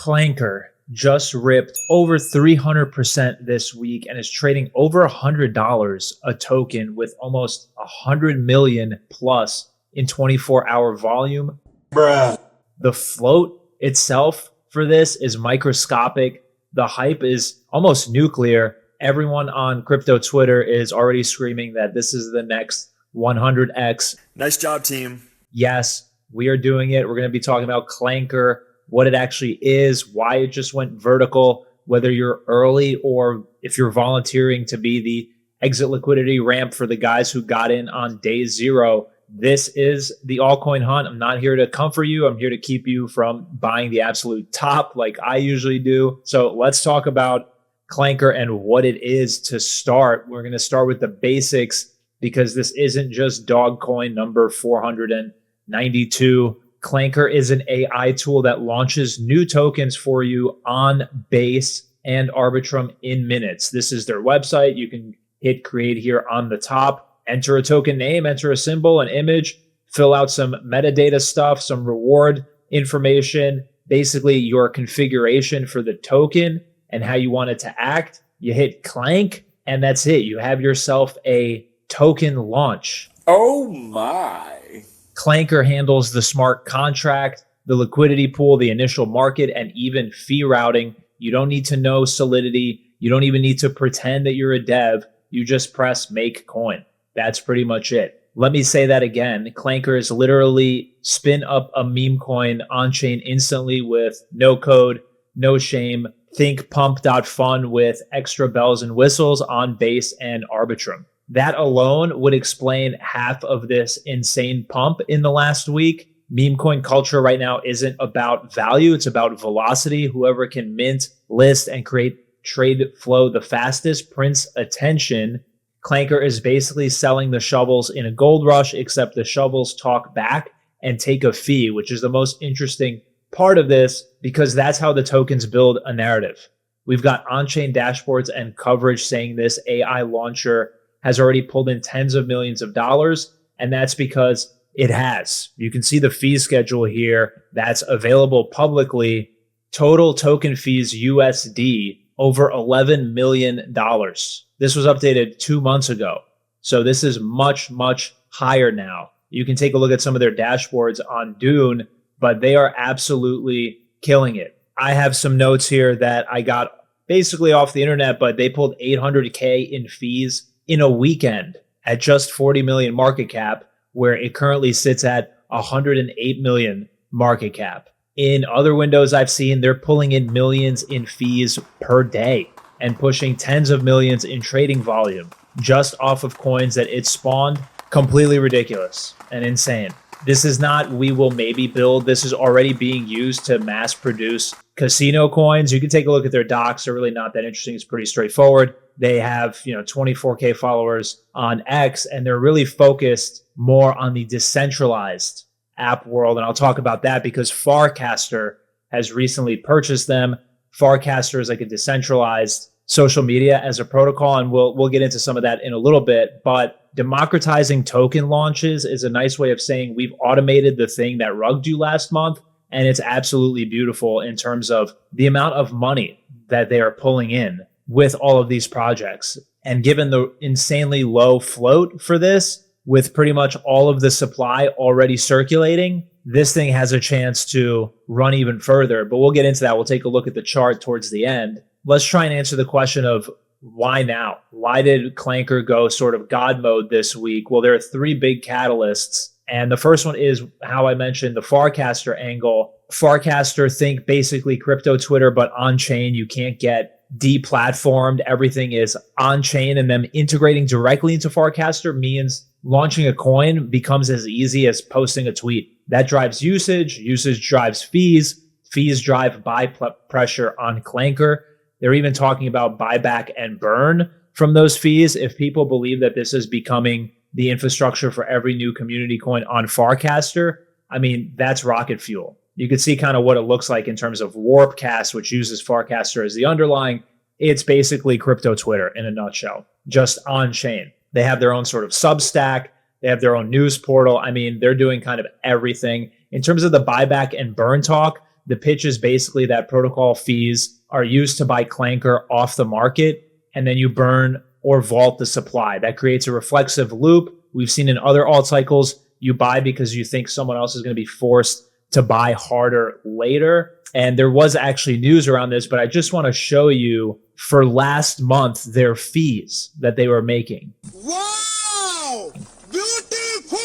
CLANKER just ripped over 300% this week and is trading over $100 a token with almost 100 million plus in 24-hour volume. Bruh. The float itself for this is microscopic. The hype is almost nuclear. Everyone on crypto Twitter is already screaming that this is the next 100x. Nice job, team. Yes, we are doing it. We're going to be talking about CLANKER, what it actually is, why it just went vertical, whether you're early or if you're volunteering to be the exit liquidity ramp for the guys who got in on day zero. This is the altcoin hunt. I'm not here to comfort you. I'm here to keep you from buying the absolute top like I usually do. So let's talk about CLANKER and what it is to start. We're going to start with the basics because this isn't just dog coin number 492. CLANKER is an AI tool that launches new tokens for you on Base and Arbitrum in minutes. This is their website. You can hit create here on the top, enter a token name, enter a symbol, an image, fill out some metadata stuff, some reward information, basically your configuration for the token and how you want it to act. You hit clank and that's it. You have yourself a token launch. Oh my. CLANKER handles the smart contract, the liquidity pool, the initial market, and even fee routing. You don't need to know Solidity. You don't even need to pretend that you're a dev. You just press make coin. That's pretty much it. Let me say that again. CLANKER is literally spin up a meme coin on chain instantly with no code, no shame. Think pump.fun with extra bells and whistles on Base and Arbitrum. That alone would explain half of this insane pump in the last week. Meme coin culture right now isn't about value. It's about velocity. Whoever can mint, list, and create trade flow the fastest prints attention. CLANKER is basically selling the shovels in a gold rush, except the shovels talk back and take a fee, which is the most interesting part of this because that's how the tokens build a narrative. We've got on-chain dashboards and coverage saying this AI launcher has already pulled in tens of millions of dollars, and that's because it has. You can see the fee schedule here that's available publicly. Total token fees USD over $11 million. This was updated 2 months ago. So this is much, much higher now. You can take a look at some of their dashboards on Dune, but they are absolutely killing it. I have some notes here that I got basically off the internet, but they pulled 800K in fees in a weekend at just 40 million market cap, where it currently sits at 108 million market cap. In other windows I've seen, they're pulling in millions in fees per day and pushing tens of millions in trading volume just off of coins that it spawned. Completely ridiculous and insane. This is not we will maybe build. This is already being used to mass produce casino coins. You can take a look at their docs. They're really not that interesting. It's pretty straightforward. They have, 24K followers on X, and they're really focused more on the decentralized app world. And I'll talk about that because Farcaster has recently purchased them. Farcaster is like a decentralized social media as a protocol, and we'll get into some of that in a little bit. But democratizing token launches is a nice way of saying we've automated the thing that rugged you last month, and it's absolutely beautiful in terms of the amount of money that they are pulling in with all of these projects. And given the insanely low float for this, with pretty much all of the supply already circulating, this thing has a chance to run even further. But we'll get into that. We'll take a look at the chart towards the end. Let's try and answer the question of why now? Why did CLANKER go sort of God mode this week? Well, there are three big catalysts. And the first one is how I mentioned the Farcaster angle. Farcaster, think basically crypto Twitter, but on chain. You can't get deplatformed. Everything is on chain, and them integrating directly into Farcaster means launching a coin becomes as easy as posting a tweet. That drives usage. Usage drives fees. Fees drive buy pressure on CLANKER. They're even talking about buyback and burn from those fees. If people believe that this is becoming the infrastructure for every new community coin on Farcaster, I mean, that's rocket fuel. You can see kind of what it looks like in terms of Warpcast, which uses Farcaster as the underlying. It's basically crypto Twitter in a nutshell, just on chain. They have their own sort of Substack. They have their own news portal. I mean, they're doing kind of everything. In terms of the buyback and burn talk, The pitch is basically that protocol fees are used to buy Clanker off the market, and then you burn or vault the supply. That creates a reflexive loop. We've seen in other alt cycles, you buy because you think someone else is going to be forced to buy harder later. And there was actually news around this, but I just want to show you for last month, their fees that they were making. Wow! Beautiful!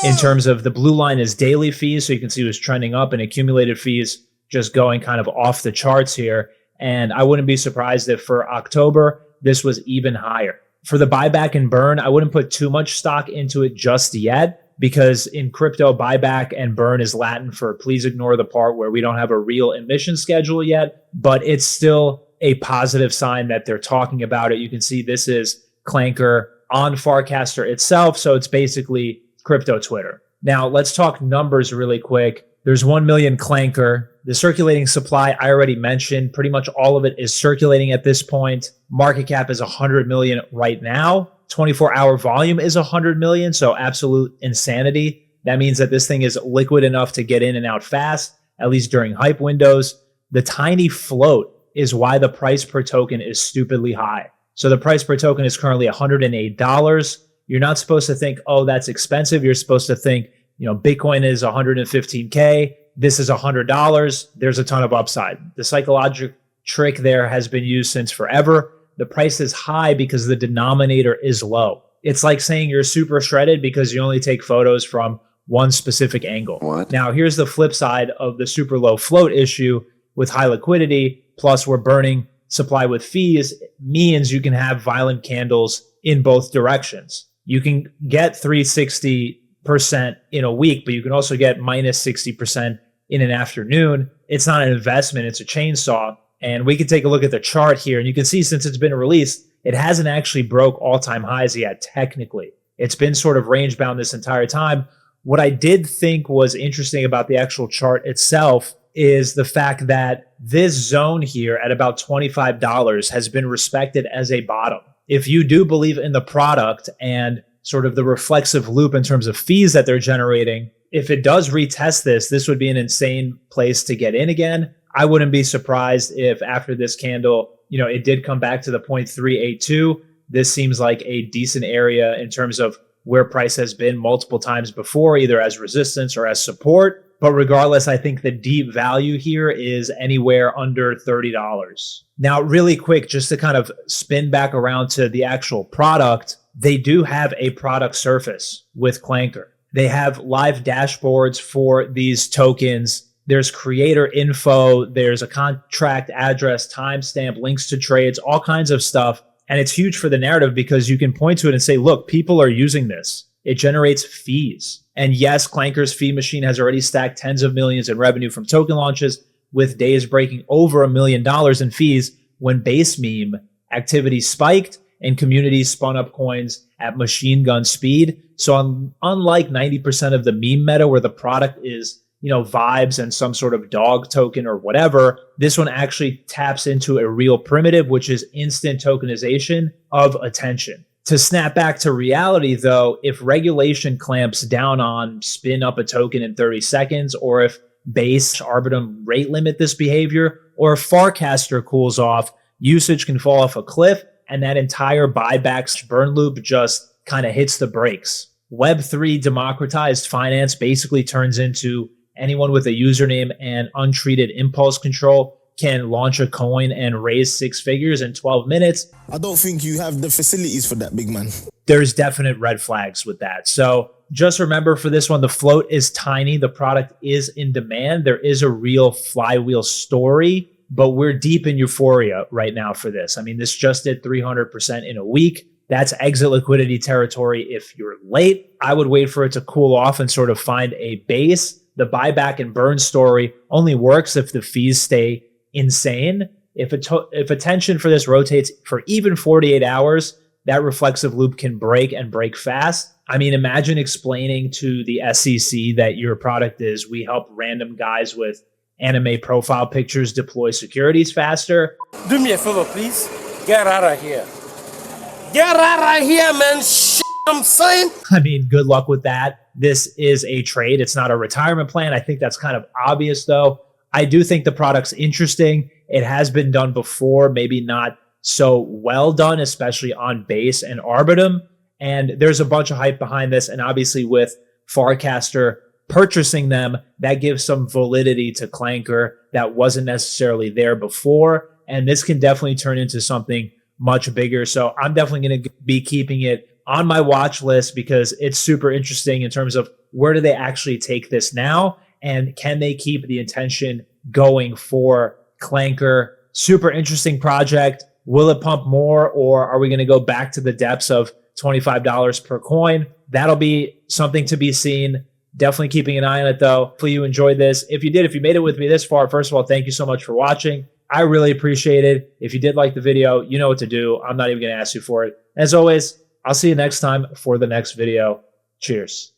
In terms of the blue line is daily fees. So you can see it was trending up, and accumulated fees just going kind of off the charts here. And I wouldn't be surprised if for October, this was even higher. For the buyback and burn, I wouldn't put too much stock into it just yet, because in crypto, buyback and burn is Latin for please ignore the part where we don't have a real emission schedule yet, but it's still a positive sign that they're talking about it. You can see this is Clanker on Farcaster itself, so it's basically crypto Twitter. Now, let's talk numbers really quick. There's 1 million Clanker. The circulating supply I already mentioned, pretty much all of it is circulating at this point. Market cap is 100 million right now. 24-hour volume is 100 million, so absolute insanity. That means that this thing is liquid enough to get in and out fast, at least during hype windows. The tiny float is why the price per token is stupidly high. So the price per token is currently $108. You're not supposed to think, oh, that's expensive. You're supposed to think, Bitcoin is 115K. This is $100. There's a ton of upside. The psychological trick there has been used since forever. The price is high because the denominator is low. It's like saying you're super shredded because you only take photos from one specific angle. What? Now, here's the flip side of the super low float issue with high liquidity, plus we're burning supply with fees, means you can have violent candles in both directions. You can get 360% in a week, but you can also get minus 60% in an afternoon. It's not an investment, it's a chainsaw. And we can take a look at the chart here, and you can see since it's been released, it hasn't actually broke all-time highs yet, technically. It's been sort of range-bound this entire time. What I did think was interesting about the actual chart itself is the fact that this zone here at about $25 has been respected as a bottom. If you do believe in the product and sort of the reflexive loop in terms of fees that they're generating, if it does retest this, this would be an insane place to get in again. I wouldn't be surprised if after this candle, it did come back to the 0.382. This seems like a decent area in terms of where price has been multiple times before, either as resistance or as support. But regardless, I think the deep value here is anywhere under $30. Now, really quick, just to kind of spin back around to the actual product, they do have a product surface with Clanker. They have live dashboards for these tokens. There's creator info. There's a contract address, timestamp, links to trades, all kinds of stuff. And it's huge for the narrative because you can point to it and say, look, people are using this. It generates fees. And yes, Clanker's fee machine has already stacked tens of millions in revenue from token launches, with days breaking over $1 million in fees when base meme activity spiked and communities spun up coins at machine gun speed. So unlike 90% of the meme meta where the product is, vibes and some sort of dog token or whatever, this one actually taps into a real primitive, which is instant tokenization of attention. To snap back to reality, though, if regulation clamps down on spin up a token in 30 seconds, or if base arbitrum rate limit this behavior, or if Farcaster cools off, usage can fall off a cliff, and that entire buybacks burn loop just kind of hits the brakes. Web3 democratized finance basically turns into anyone with a username and untreated impulse control can launch a coin and raise 6 figures in 12 minutes. I don't think you have the facilities for that, big man. There's definite red flags with that. So just remember for this one, the float is tiny. The product is in demand. There is a real flywheel story, but we're deep in euphoria right now for this. I mean, this just did 300% in a week. That's exit liquidity territory. If you're late, I would wait for it to cool off and sort of find a base. The buyback and burn story only works if the fees stay insane. If attention for this rotates for even 48 hours, that reflexive loop can break and break fast. I mean, imagine explaining to the SEC that your product is, we help random guys with anime profile pictures deploy securities faster. Do me a favor, please. Get out of here. Get out of here, man. I'm saying. I mean, good luck with that. This is a trade. It's not a retirement plan. I think that's kind of obvious, though. I do think the product's interesting. It has been done before, maybe not so well done, especially on Base and Arbitrum. And there's a bunch of hype behind this. And obviously with Farcaster purchasing them, that gives some validity to Clanker that wasn't necessarily there before. And this can definitely turn into something much bigger. So I'm definitely going to be keeping it on my watch list because it's super interesting in terms of where do they actually take this now, and can they keep the intention going for Clanker? Super interesting project. Will it pump more, or are we going to go back to the depths of $25 per coin? That'll be something to be seen. Definitely keeping an eye on it though. Hopefully you enjoyed this. If you did, if you made it with me this far, first of all, thank you so much for watching. I really appreciate it. If you did like the video, you know what to do. I'm not even going to ask you for it. As always, I'll see you next time for the next video. Cheers.